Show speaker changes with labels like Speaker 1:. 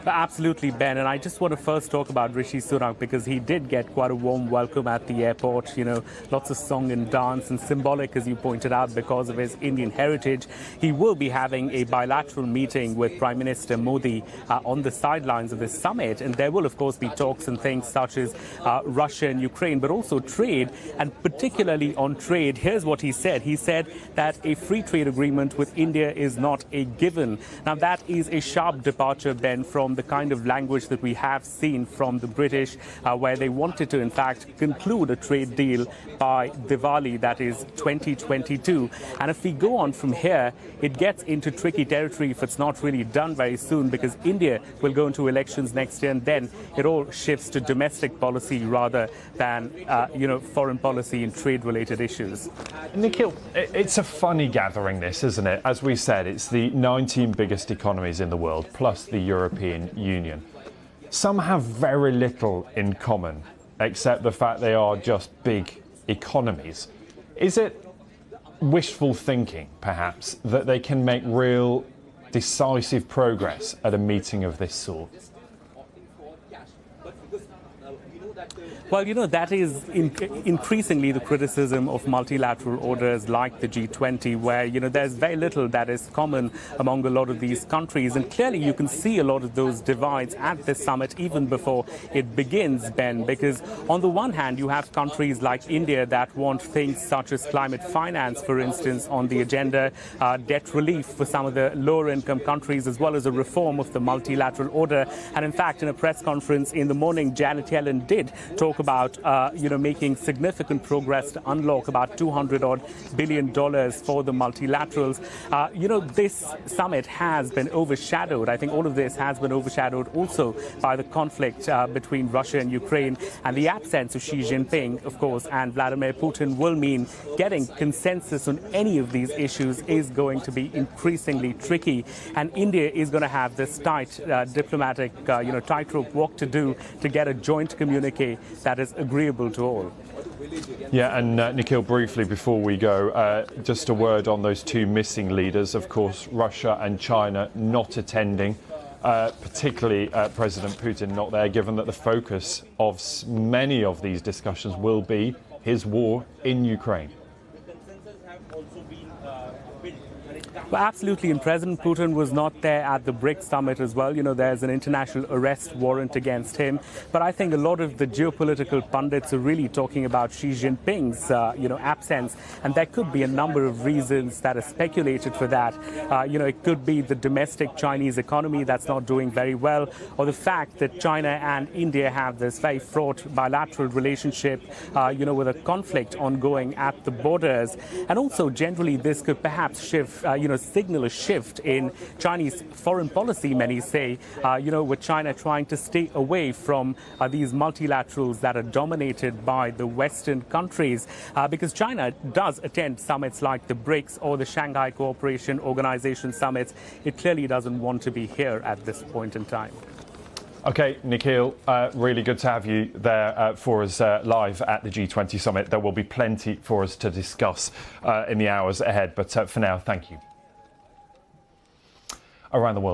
Speaker 1: Absolutely, Ben. And I just want to first talk about Rishi Sunak because he did get quite a warm welcome at the airport. You know, lots of song and dance, and symbolic, as you pointed out, because of his Indian heritage. He will be having a bilateral meeting with Prime Minister Modi on the sidelines of this summit. And there will, of course, be talks and things such as Russia and Ukraine, but also trade. And particularly on trade, here's what he said. He said that a free trade agreement with India is not a given. Now, that is a sharp departure, Ben, from the kind of language that we have seen from the British, where they wanted to, in fact, conclude a trade deal by Diwali, that is 2022. And if we go on from here, it gets into tricky territory if it's not really done very soon, because India will go into elections next year, and then it all shifts to domestic policy rather than, foreign policy and trade-related issues.
Speaker 2: Nikhil, it's a funny gathering, this, isn't it? As we said, it's the 19 biggest economies in the world, plus the European Union. Some have very little in common, except the fact they are just big economies. Is it wishful thinking, perhaps, that they can make real decisive progress at a meeting of this sort?
Speaker 1: Well, that is increasingly the criticism of multilateral orders like the G20, where, there's very little that is common among a lot of these countries. And clearly you can see a lot of those divides at this summit even before it begins, Ben, because on the one hand, you have countries like India that want things such as climate finance, for instance, on the agenda, debt relief for some of the lower income countries, as well as a reform of the multilateral order. And in fact, in a press conference in the morning, Janet Yellen did talk about, making significant progress to unlock about $200 billion for the multilaterals. This summit has been overshadowed. I think all of this has been overshadowed also by the conflict between Russia and Ukraine, and the absence of Xi Jinping, of course, and Vladimir Putin will mean getting consensus on any of these issues is going to be increasingly tricky. And India is going to have this tight diplomatic, tightrope walk to do to get a joint communique that is agreeable to all.
Speaker 2: Yeah, and Nikhil, briefly before we go, just a word on those two missing leaders. Of course, Russia and China not attending, particularly President Putin not there, given that the focus of many of these discussions will be his war in Ukraine.
Speaker 1: Well, absolutely, and President Putin was not there at the BRICS summit as well. There's an international arrest warrant against him. But I think a lot of the geopolitical pundits are really talking about Xi Jinping's, absence. And there could be a number of reasons that are speculated for that. It could be the domestic Chinese economy that's not doing very well, or the fact that China and India have this very fraught bilateral relationship, with a conflict ongoing at the borders. And also, generally, this could perhaps shift, signal a shift in Chinese foreign policy, many say, with China trying to stay away from these multilaterals that are dominated by the Western countries, because China does attend summits like the BRICS or the Shanghai Cooperation Organization summits. It clearly doesn't want to be here at this point in time.
Speaker 2: OK, Nikhil, really good to have you there for us live at the G20 summit. There will be plenty for us to discuss in the hours ahead. But for now, thank you. Around the world.